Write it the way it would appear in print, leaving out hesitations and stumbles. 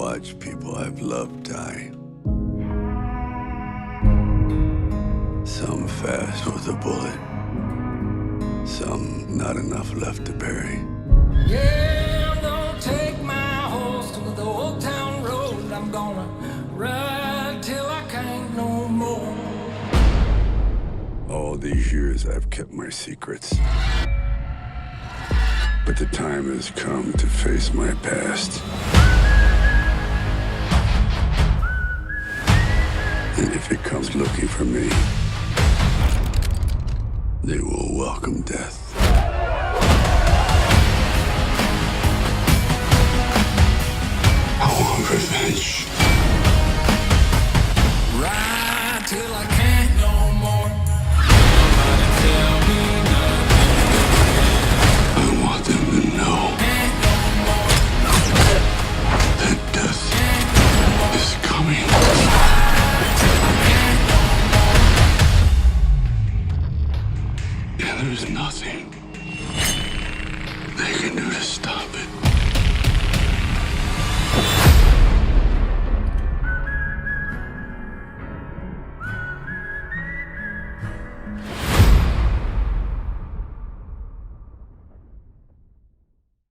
watch people I've loved die. Some fast with a bullet, some not enough left to bury. Yeah, I'm gonna take my horse to the old town road. I'm gonna ride till I can't no more. All these years I've kept my secrets. But the time has come to face my past. And if it comes looking for me, they will welcome death.